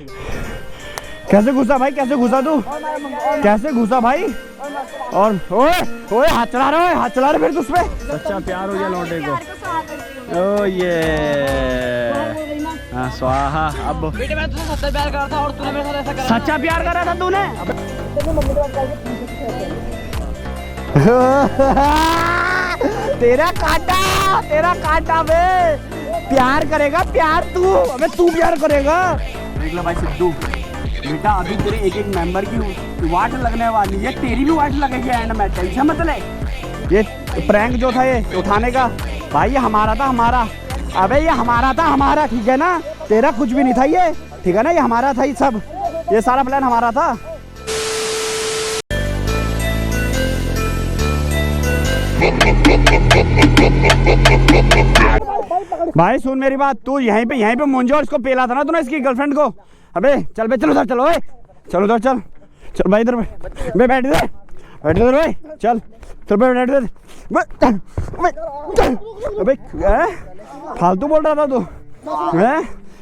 कैसे घुसा भाई, कैसे घुसा तू, कैसे घुसा भाई? और ओए ओए हाथ चला रहा है, हाथ चला रहे फिर तू उसपे। सच्चा प्यार हो गया लौंडे को। ओ ये हाँ स्वाहा। अब बेटे मैं तुझसे सच्चा प्यार कर रहा था और तूने मेरे साथ ऐसा करा। सच्चा प्यार कर रहा था तूने? तेरा काटा बे। प्यार करेगा प्यार तू, अबे तू प्यार करेगा। देख लो भाई सिद्धू बेटा, अभी तेरे एक एक मेंबर की वाट लगने वाली है, तेरी भी वाट लगेगी एंड में, टेंशन मत ले। ये प्रैंक जो था ये उठाने का भाई, ये हमारा था हमारा। अबे ये हमारा था हमारा, ठीक है ना? तेरा कुछ भी नहीं था ये, ठीक है ना? ये हमारा था, ये सब, ये सारा प्लान हमारा था। भाई सुन मेरी बात, तू यहीं पे मुंजो, इसको पेला था ना तूने, इसकी गर्लफ्रेंड को। अबे चल बे, चलो उधर, चलो ओए, चलो उधर, चल भाई इधर बे, बैठ इधर भाई, चल बैठ इधर। अबे फालतू बोल रहा था तू,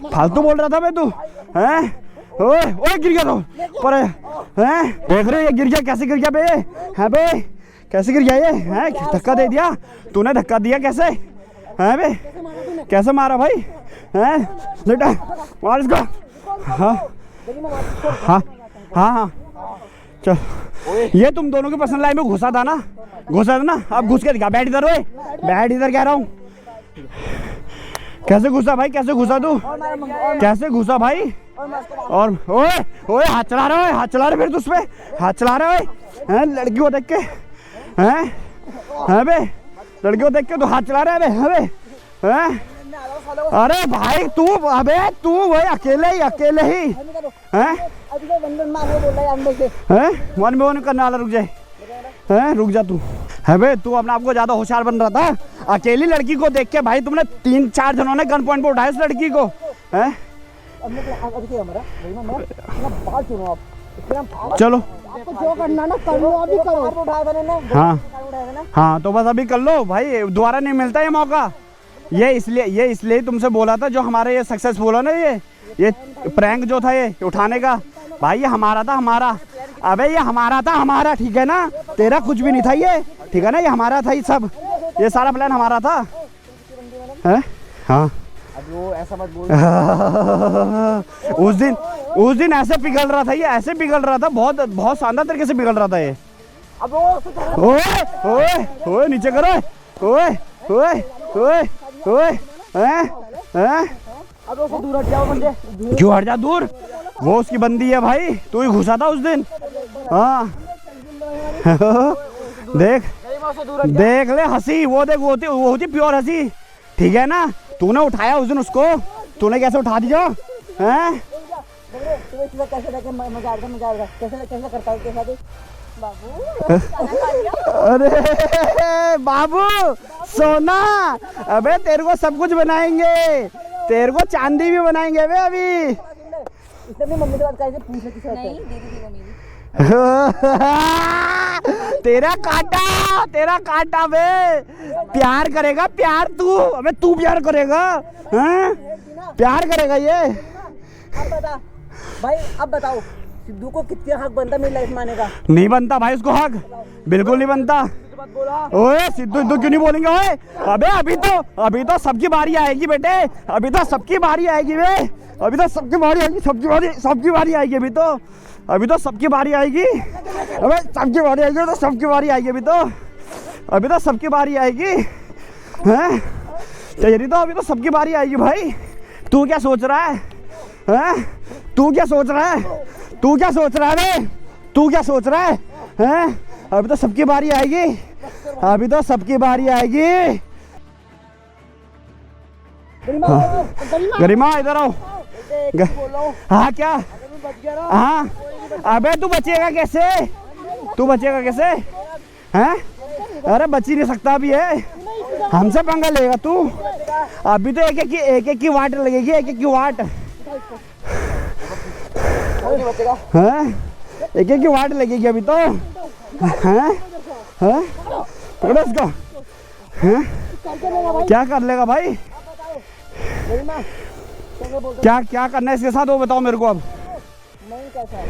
फालतू बोल रहा था बे तू, ओए ओए गिर गया तो पर देख रहे ये गिर गया, कैसे गिर गया बे? है बे कैसे गिर गया ये? धक्का दे दिया तूने, धक्का दिया कैसे? है बे कैसे मारा भाई? बेटा मार इसको। हाँ हाँ हाँ हाँ चल, ये तुम दोनों की पर्सनल लाइफ में घुसा था ना, अब घुस के दिखा। बैठ इधर, ओए बैठ इधर कह रहा हूँ। कैसे घुसा भाई, कैसे घुसा तू, कैसे घुसा भाई? और ओए ओए हाथ चला रहे फिर तू उसपे हाथ चला रहे हैं? लड़की को देख के हैं बे, लड़की को देख के तू हाथ चला रहा है बे? अरे भाई तू, अबे तू भाई अकेले ही वन में वन करने वाला, रुक जाए, रुक जा तू। है बे तू अपने आप को ज्यादा होशियार बन रहा था, अकेली लड़की को देख के भाई तुमने 3-4 जनों ने गन पॉइंट पे उठाया इस लड़की को। चलो जो करना ना कर लो, अभी करो। हाँ तो बस अभी कर लो भाई, दोबारा नहीं मिलता ये मौका। ये इसलिए तुमसे बोला था, जो हमारे ये सक्सेसफुल हो ना, ये प्रैंक जो था ये उठाने का भाई, ये हमारा था हमारा। अबे ये हमारा था हमारा, ठीक है ना? तेरा कुछ भी नहीं था ये, ठीक है ना? ये हमारा था, ये सब, ये सारा प्लान हमारा था। हाँ अब वो ऐसा मत बोल। उस दिन ऐसे पिघल रहा था ये, ऐसे पिघल रहा था, बहुत शानदार तरीके से पिघल रहा था ये। अब वो ओए ओए ओए नीचे करो, ओए ओए ओए ओए अब वो दूर हट जाओ बंदे। क्यों हट जा दूर? वो उसकी बंदी है भाई, तू ही घुसा था उस दिन। हाँ देख ले हंसी, वो देख वो होती प्योर हंसी, ठीक है ना? तूने उठाया उस दिन उसको, तूने कैसे उठा दिया? हैं कैसे करता है बाबू? अरे बाबू सोना, अबे तेरे को सब कुछ बनाएंगे, तेरे को चांदी भी बनाएंगे बे अभी। इसने मम्मी से बात कैसे पूछ ले? किसी नहीं, दीदी थी वो मेरी। तेरा काटा बे। प्यार करेगा प्यार तू, अबे तू प्यार करेगा, प्यार करेगा ये। अब बता भाई, अब बताओ सिद्धू को कितने हक बनता मेरी लाइफ में आने का? नहीं बनता भाई उसको हक, बिल्कुल नहीं बनता। ओए सिद्धू क्यों नहीं बोलेंगे? ओए अबे अभी तो सबकी बारी आएगी बेटे, अभी तो सबकी बारी आएगी बे, अभी तो सबकी बारी आएगी, सबकी बारी आएगी अभी तो सबकी बारी आएगी, अबे सबकी बारी आएगी, तो सबकी बारी आएगी अभी तो सबकी बारी आएगी, हैं? तेरी तो अभी तो सबकी बारी आएगी भाई। तू क्या सोच रहा है? तू क्या सोच रहा है बे? तू क्या सोच रहा है? अभी तो सबकी बारी आएगी, गरिमा इधर आओ। हाँ क्या? हाँ अबे तू बचेगा कैसे? हैं? अरे बच ही नहीं सकता भी है, हमसे पंगा लेगा तू? अभी तो एक एक की वाट लगेगी, एक की वाट। एक की वाट लगेगी अभी तो। पकड़ो इसको। क्या कर लेगा भाई? क्या क्या करना है इसके साथ वो बताओ मेरे को अब। नहीं कैसा है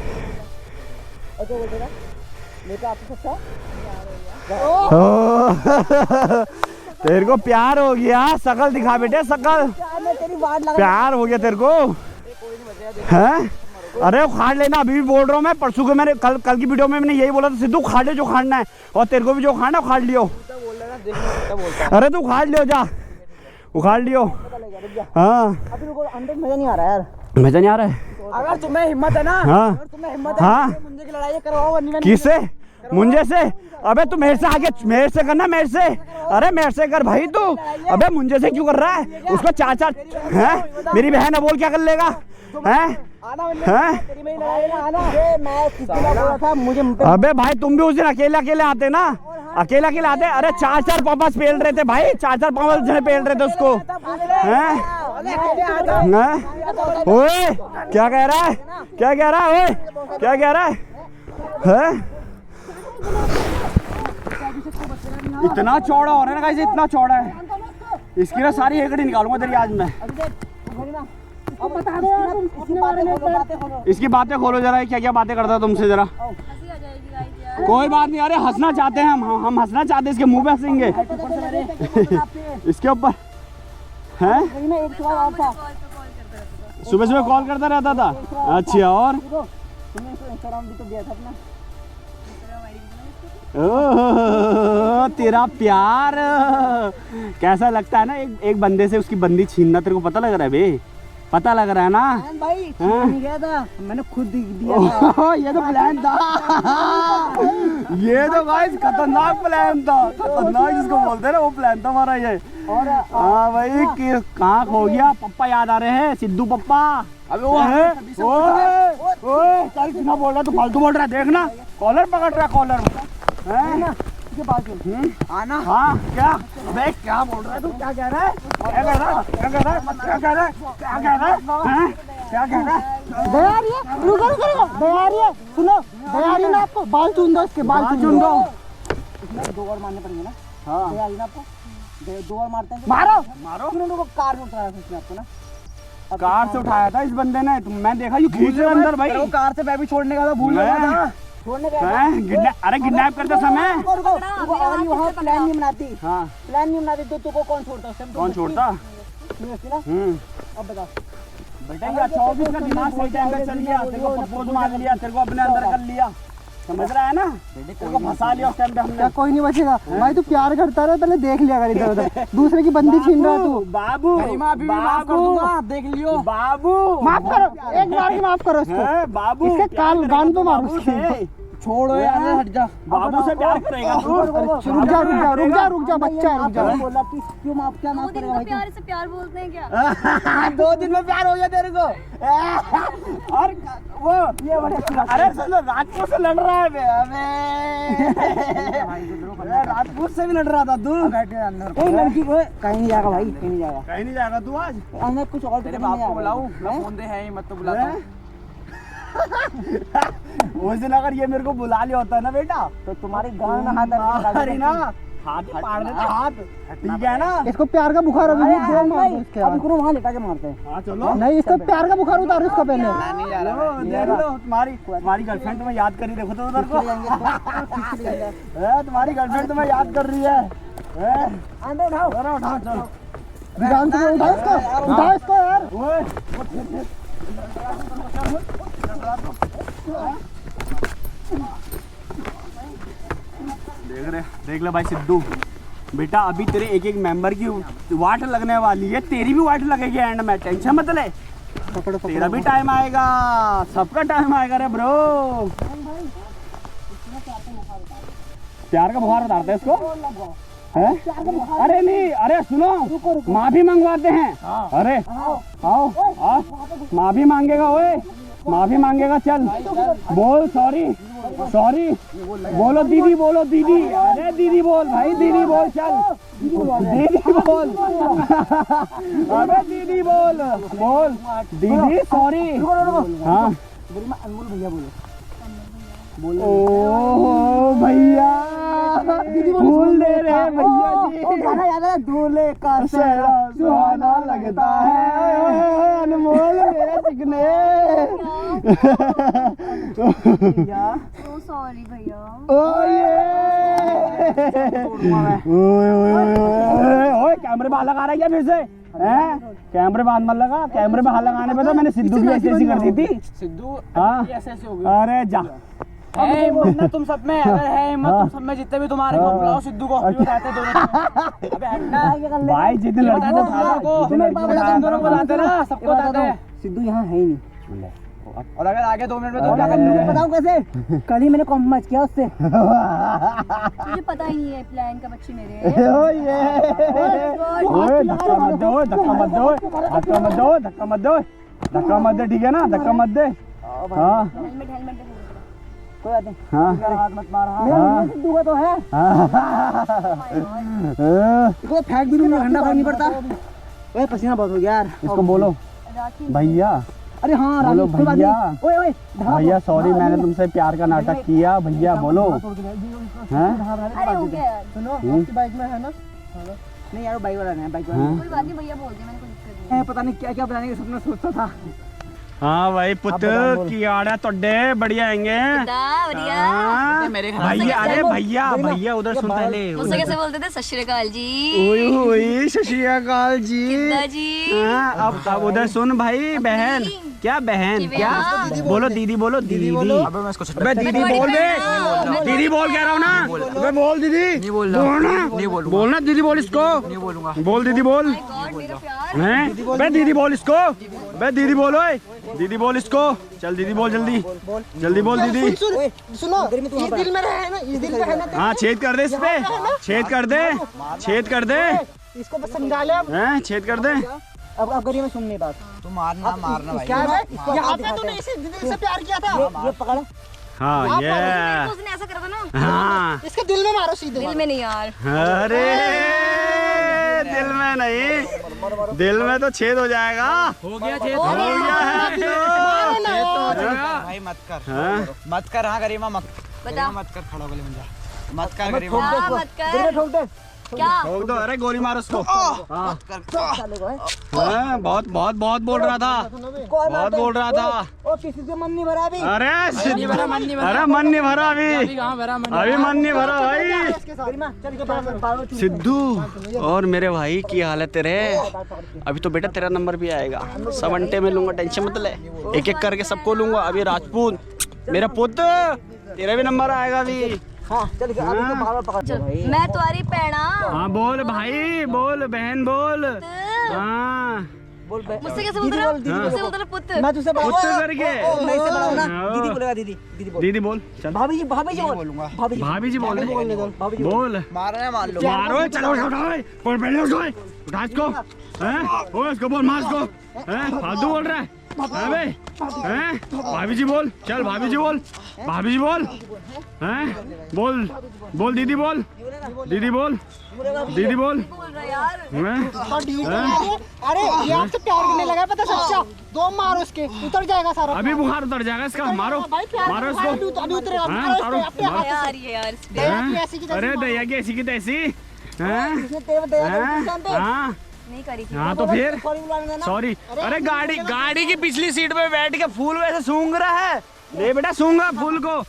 और क्या बोलते ना मेरे को आपको सच्चा तेरे को प्यार हो गया, शकल दिखा बेटे शकल, मैं तेरी वाट लगा प्यार हो गया तेरे को हैं? अरे उखाड़ लेना, अभी भी बोल रहा हूँ मैं। परसों को मैंने कल की वीडियो में मैंने यही बोला था, सिद्धू उखाड़ ले जो खाना है, और तेरे को भी जो खाना है उखाड़ लियो। अरे तू उखाड़ लियो, जा उखाड़ लियो। हाँ अभी रुको, अंदर मजा नहीं आ रहा यार। मजा नहीं आ रहा है। अगर तुम्हें हिम्मत है ना, हाँ अगर तुम्हें हिम्मत है हाँ मुझे की लड़ाई करवाओ, वरना मैं किससे? मुंजे से? अबे तू मेरे से आगे, मेरे से करना, मेरे से। अरे मेरे से कर भाई तू। अबे मुंजे से क्यों कर रहा है? उसको चाचा हैं? मेरी बहन है, बोल क्या कर लेगा हैं? हैं? तेरी मेरी लड़ाई ना आना। ये मैं किसी ने बोला था मुझे अबे भाई तुम भी उस दिन अकेले अकेले आते ना, अकेले अकेले आते। अरे 4 पापा पेल रहे थे भाई, 4 पापा जने पेल रहे थे उसको हैं? ओए क्या कह रहा है? क्या कह रहा है? ओए क्या कह रहा है? इतना चौड़ा हो रहा है ना गाइस, इतना चौड़ा है। इसकी ना सारी हेकड़ी निकालूंगा तेरी आज मैं। अब बता दो यार, तुम किसने बातें खोलो। इसकी बातें खोलो जरा, क्या क्या बातें करता है तुमसे जरा। कोई बात नहीं, अरे हंसना चाहते हैं हम हंसना चाहते हैं, इसके मुंह पे हंसेंगे इसके ऊपर हैं? मैं एक सवाल और था, सुबह सुबह कॉल करता रहता था। अच्छा, और तुमने इसको इंस्टाग्राम भी तो दिया था अपना। ओह, तेरा प्यार कैसा लगता है ना, एक बंदे से उसकी बंदी छीनना। तेरे को पता लग रहा है बे? पता लग रहा है ना? भाई नहीं गया था, मैंने खुद दिया था। ये तो प्लान था ये तो गाइस खतरनाक प्लान था, खतरनाक जिसको बोलते हैं ना, वो प्लान था हमारा ये। और हाँ भाई, कहाँ खो गया? पप्पा याद आ रहे हैं, सिद्धू पप्पा। अबे वो है, ओए चल कितना बोल रहा, तू फालतू बोल रहा है। देखना कॉलर पकड़ रहा है, कॉलर है ना के बाजू आना। हाँ क्या? अबे क्या बोल रहा है तू? क्या कह रहा है? क्या कह रहा है? क्या कह रहा है? क्या कह रहा है? क्या कह रहा है? क्या कह रहा है? दया रही है, रुको दया रही है, सुनो दया रही ना आपको, बाल चुन दो इसके, बाल चुन दो। 2 और मारने पड़ेंगे ना। हाँ दया रही ना आपको, 2 और मारते हैं। मारो मारो। सुनो, कार में उठाया था उसने आपको ना, कार से उठाया था इस बंदे ने। मैं देखा यू खींच रहा अंदर भाई। वो कार से मैं भी छोड़ने का था, भूल गया था। छोड़ने गया था। अरे किडनैप करते समय वहाँ प्लान नहीं बनाती। हाँ प्लान नहीं बनाती तो तुमको कौन छोड़ता उस टाइम? कौन छोड़ता? अब बता बेटा, ये 24 का दिमाग सही टाइम पे चल गया, तेरे को प्रपोज मार लिया, तेरे को अपने अंदर कर लिया, समझ रहा है ना? तेरे को फंसा लिया उस टाइम पे हमने। कोई नहीं बचेगा भाई, तू प्यार करता रहा, पहले देख लिया कर इधर उधर, दूसरे की बंदी छीन रहा तू। बाबू बाबू देख लियो, बाबू माफ करो, एक बार ही माफ करो इसको। बाबू इसके कान गान पे मारो उसके। छोड़ो यार, हट जा। बाबू से प्यार करेगा तू? रुक जा बच्चा, रुक जा। बोला कि क्यों माफ, क्या माफ करेगा भाई? प्यार से प्यार बोलते हैं क्या? 2 दिन में प्यार हो गया तेरे को। और वो ये बड़े, अरे सुनो, राजपूत से लड़ रहा है बे। अबे राजपूत से भी लड़ रहा था तू। कोई लड़की को कहीं नहीं जाएगा भाई, कहीं नहीं जाएगा। कहीं नहीं जाएगा तू आज। मैं कुछ और तेरे बाप को बुलाऊं, मैं फोन दे है ही मत तो बुलाता हूं। उस दिन अगर ये मेरे को बुला लिया होता है ना बेटा, तो तुम्हारी गाल में हाथ अरे ना हाथ पाड़ देता, हाथ ठीक है ना? इसको प्यार का बुखार अभी भी दो मार दो इसके। अभी वहां लेटा के मारते हैं। हाँ चलो। नहीं, इसका प्यार का बुखार उतारो इसका पहले। नहीं जा रहा, देख लो तुम्हारी गर्लफ्रेंड तुम्हें याद करी, देखो तो उधर को। तुम्हारी गर्लफ्रेंड तुम्हें याद कर रही है। उठाओ चलो, उठाओ इसको यार। देख ले भाई सिद्धू बेटा, अभी तेरे एक एक मेंबर की वाट लगने वाली है, तेरी भी वाट लगेगी एंड में, टेंशन मत ले। तेरा भी टाइम आएगा, सबका टाइम आएगा रे ब्रो। प्यार का बुखार उतारते हैं इसको है? अरे नहीं, अरे सुनो, माफी मंगवाते हैं। अरे आओ माफी मांगेगा, ओए माफी मांगेगा, चल बोल सॉरी सॉरी, बोलो दीदी, बोलो दीदी। अरे दीदी बोल भाई, दीदी बोल, चल दीदी बोल। अबे दीदी बोल, बोल दीदी सॉरी। हाँ अनमोल भैया बोलो। ओ भैया फूल दे रहे हैं भैया जी। गाना याद है, दूल्हे का सेहरा सुहाना लगता है, अनमोल मेरे चिकने। So sorry भैया। ओए कैमरे पे हाथ लगा रहा है क्या फिर से? हैं? कैमरे पे हाथ मत लगा। कैमरे पे हाथ लगाने पे तो मैंने सिद्धू की ऐसी ऐसी कर दी थी। सिद्धू हाँ ऐसे ऐसे हो गए। अरे जा है हिम्मत ना तुम सब में, अगर है हिम्मत तुम सब में जितने भी तुम्हारे को बुलाओ सिद्धू को, अभी बताते दोनों। अबे हटना भाई जितने लड़कियों तुम दोनों को बताते ना, सबको बताते हैं। सिद्धू यहाँ है ही नहीं। और अगर आगे 2 मिनट में तो क्या करेंगे? बताऊँ कैसे? कल ही मैंने कॉम्प्रोमाइज किया उससे। मुझे पता ही नहीं है प्लान का बच्चे मेरे। धक्का मत दो, धक्का मत दो, धक्का मत दो, धक्का मत दो, धक्का मत दे, ठीक है ना? धक्का मत दे। हाँ हेलमेट हेलमेट दे। कोई बात नहीं, हाँ हाथ मत मार। मेरा सिद्धू का तो है, इसको फेंक भी दूंगा, ठंडा पानी पड़ता। ओए पसीना बहुत हो गया यार। इसको बोलो राखी भैया, अरे हाँ बोलो राखी, कोई बात भैया। नहीं। ओए ओए भैया सॉरी मैंने तुमसे प्यार का नाटक किया, भैया बोलो। हैं? अरे हो गया यार। सुनो आपकी बाइक में है ना? नहीं यार बाइक वाला नहीं है, बाइक वाला हाँ? कोई बात नहीं भैया बोल दे, मैंने कोई दिक्कत नहीं। पता नहीं क्या क्या बनाने का सपना सोचता था। हाँ भाई पुत्र की आड़ा तोड़े बढ़िया आएंगे। बढ़िया। हाँ, मेरे घर भैया अरे भैया भैया उधर सुन पहले। मुझसे कैसे बोलते थे? सत श्री अकाल जी। ओए ओए सत श्री अकाल जी। दादाजी। हाँ, अब उधर सुन भाई बहन। क्या बहन क्या? बोलो दीदी बोलो दीदी। अबे मैं इसको अबे दीदी बोल बे, दीदी बोल कह रहा हूँ ना। अबे बोल दीदी। नहीं बोल रहा। बोलना नहीं बोलूंगा। बोलना दीदी बोल इसको। नहीं बोलूंगा। बोल दीदी बोल। गॉड मेरा प्यार। हैं? बे दीदी बोल इसको। बे दीदी बोल ओए। दीदी बोल इसको। चल दीदी बोल जल्दी। जल्दी बोल दीदी। सुनो इस दिल में रहे ना, इस दिल में है ना, हाँ छेद कर दे इस पे। छेद कर दे। छेद कर दे। इसको बस समझा ले। अब हैं? छेद कर दे। अब करिए मैं सुननी बात। तू मारना भाई। क्या है? यहाँ पे तूने इसे दिल से प्यार किया था। ये पकड़। हाँ ये उसने ऐसा करा था ना। हाँ इसके दिल में मारो सीधे। दिल में नहीं यार। अरे दिल में नहीं, दिल में तो छेद हो जाएगा। हो गया छेद। हो गया है तो। भाई मत कर। हाँ? मत कर। हाँ गरिमा मत बता। मत कर, खड़ा होकर मुझे मत कर गरिमा। क्या मत दिल में कर। ठोक दे। क्या? ठोक दो। अरे गोली मारो उसको। हाँ साले को है। हाँ, बहुत बहुत बहुत बोल रहा था। कोई बहुत बोल रहा था। ओ किसी से मन नहीं भरा अभी। अरे भरा, मन नहीं भरा। अरे मन नहीं भरा अभी। अभी मन नहीं भरा भाई। गरिमा चल के पारो। सिद्धू और मेरे भाई की हालत तेरे। अभी तो बेटा तेरा नंबर भी आएगा। सब अंटे में लूंगा, टेंशन मत ले। एक एक करके सबको लूंगा। अभी राजपूत मेरा पुत्र, तेरा भी नंबर आएगा अभी। हाँ चल के अभी तो पारो पकड़। मैं तुम्हारी पैना। हाँ बोल भाई बोल, बहन बोल। हाँ बोल बे। मुझसे कैसे बोलते रहा? मुझसे बोलते रहा पुत्र। मैं तुझसे बड़ा पुत्र करके। मैं इससे बड़ा हूं ना। हाँ। दीदी बोलेगा दीदी। दीदी बोल। दीदी बोल चल। भाभी जी बोल। बोलूंगा। भाभी जी भाभी जी बोल। भाभी जी बोल मारना मान लो। मारो। चलो उठाओ पहले उठा इसको। हैं? ओए इसको बोल, मार इसको। हैं? फालतू बोल रहा है। हैं बे? हैं? भाभी जी बोल। चल भाभी जी बोल। भाभी जी बोल। हैं? बोल बोल दीदी बोल। दीदी बोल। दीदी बोल। बोल रहा यार। हैं? अरे ये आपसे प्यार करने लगा है, पता सच्चा। दो मारो इसके, उतर जाएगा सारा। अभी बुखार उतर जाएगा इसका। मारो मारो इसको। अभी उतरेगा। हाँ, मारो मारो, इसको अपने मारो। हाथ यार ये यार इस पे। हैं? ऐसी की तैसी अरे दैया की ऐसी की तैसी। हैं? से तेरे दया हैं? के पे। हाँ नहीं करी थी। हाँ तो फिर सॉरी बुलाने देना। सॉरी। अरे गाड़ी की पिछली सीट पे बैठ के फूल वैसे सूंघ रहा है। ले बेटा सूंघा फूल को।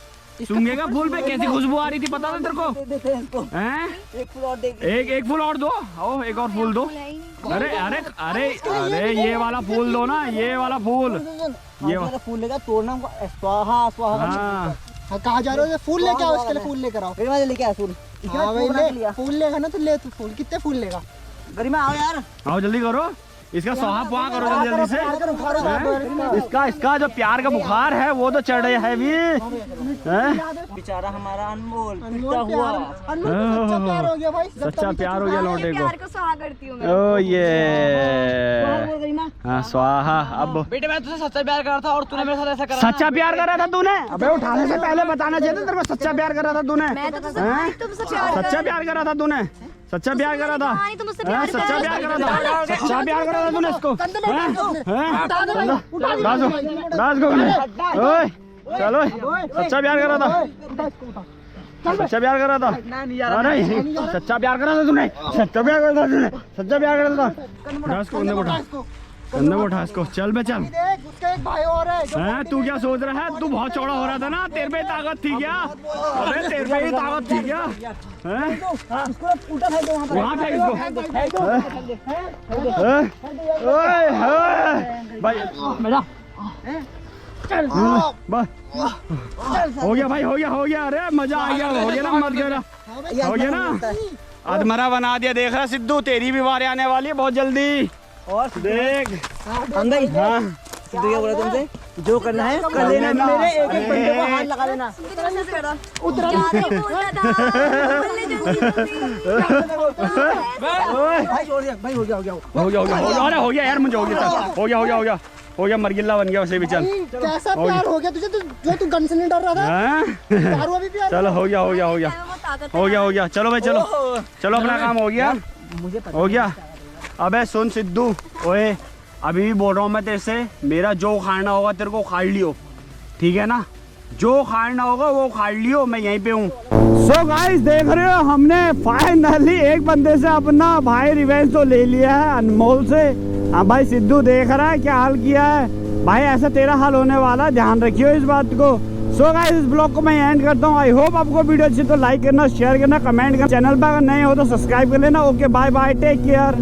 सूंघेगा फूल पे। कैसी खुशबू आ रही थी पता था तेरे को? देते हैं इसको। हैं? एक फूल और दे। एक फूल और दो। आओ एक और फूल दो। अरे अरे अरे अरे ये वाला फूल दो ना, ये वाला फूल। ये वाला फूल लेगा, तोड़ना हमको। स्वाहा स्वाहा। हाँ कहाँ जा रहे हो? फूल लेके आओ, इसके लिए फूल लेकर आओ। गरिमा लेके आ फूल। हाँ भाई ले, फूल लेगा ना तो ले तू फूल। कितने फूल लेगा? गरिमा आओ यार। आओ जल्दी करो। इसका सोहा पुहा करो जल्दी जल्दी से। हैं? इसका जो प्यार का बुखार है वो तो चढ़ रहा है अभी। हैं? बेचारा हमारा अनमोल पिटता हुआ। अनमोल सच्चा प्यार हो गया भाई। सच्चा प्यार हो गया लौटे को। प्यार को सुहा करती हूँ मैं। ओ ये गरिमा हाँ स्वाहा। अब बेटे मैं तुझसे सच्चा प्यार कर रहा था और तूने मेरे साथ ऐसा करा। सच्चा प्यार कर रहा था तूने? अबे उठाने से पहले बताना चाहिए था तेरे को। सच्चा प्यार कर रहा था तूने? मैं तो तुमसे प्यार कर सच्चा प्यार कर रहा था तूने? सच्चा प्यार कर रहा था? हाँ, तो मुझसे हैं? प्यार सच्चा कर प्यार रहा कर रहा था? सच्चा प्यार कर रहा था तूने इसको? हैं? हैं? डाल दो। ओए चलो सच्चा प्यार कर रहा था, सच्चा प्यार कर रहा था। अरे सच्चा प्यार कर रहा था तूने, सच्चा प्यार कर रहा था तूने, सच्चा प्यार कर रहा था। उठा इसको, कंधे पे उठा, कंधे पे उठा इसको। चल बे चल। देख उसका एक भाई और है जो हैं तू क्या सोच रहा है? तू बहुत चौड़ा हो रहा था ना, तेरे पे ताकत थी क्या? अरे तेरे पे ही ताकत थी क्या? हैं उसको उल्टा फेंक दो वहां पर। वहाँ फेंक इसको। ओए ओए भाई बस हो गया भाई, हो गया हो गया। अरे मजा आ गया, हो गया ना, मत गया हो गया ना। अधमरा बना दिया। देख रहा सिद्धू, तेरी भी बारी आने वाली है बहुत जल्दी। और देख अंदर हाँ सिद्धू क्या बोला तुमसे? जो करना है कर लेना, मेरे एक एक बंदे को हाथ लगा देना। भाई छोड़ दिया भाई, हो गया हो गया हो गया हो गया हो गया। अरे हो गया यार, मुझे हो गया। चल हो गया हो गया हो गया हो गया, मरगिल्ला बन गया वैसे भी। चल कैसा प्यार हो गया तुझे? जो तू गन से नहीं डर रहा था, हाँ? दारू अभी पिया। चलो हो गया हो गया हो गया हो गया हो गया। चलो भाई चलो चलो, अपना काम हो गया, हो गया। अबे सुन सिद्धू, ओए अभी भी बोल रहा हूँ मैं तेरे से, मेरा जो खाना होगा तेरे को खाड़ लियो, ठीक है ना? जो खाना होगा वो खाड़ लियो, मैं यहीं पे हूँ। सो गाइस देख रहे हो, हमने फाइनली एक बंदे से अपना भाई रिवेंज तो ले लिया है, अनमोल से। हाँ भाई सिद्धू देख रहा है क्या हाल किया है भाई, ऐसा तेरा हाल होने वाला, ध्यान रखियो इस बात को। सो गाइस इस ब्लॉग को मैं एंड करता हूँ। आई होप आपको वीडियो अच्छी तो लाइक करना, शेयर करना, कमेंट करना, चैनल पर अगर नए हो तो सब्सक्राइब कर लेना। Okay bye bye, take care.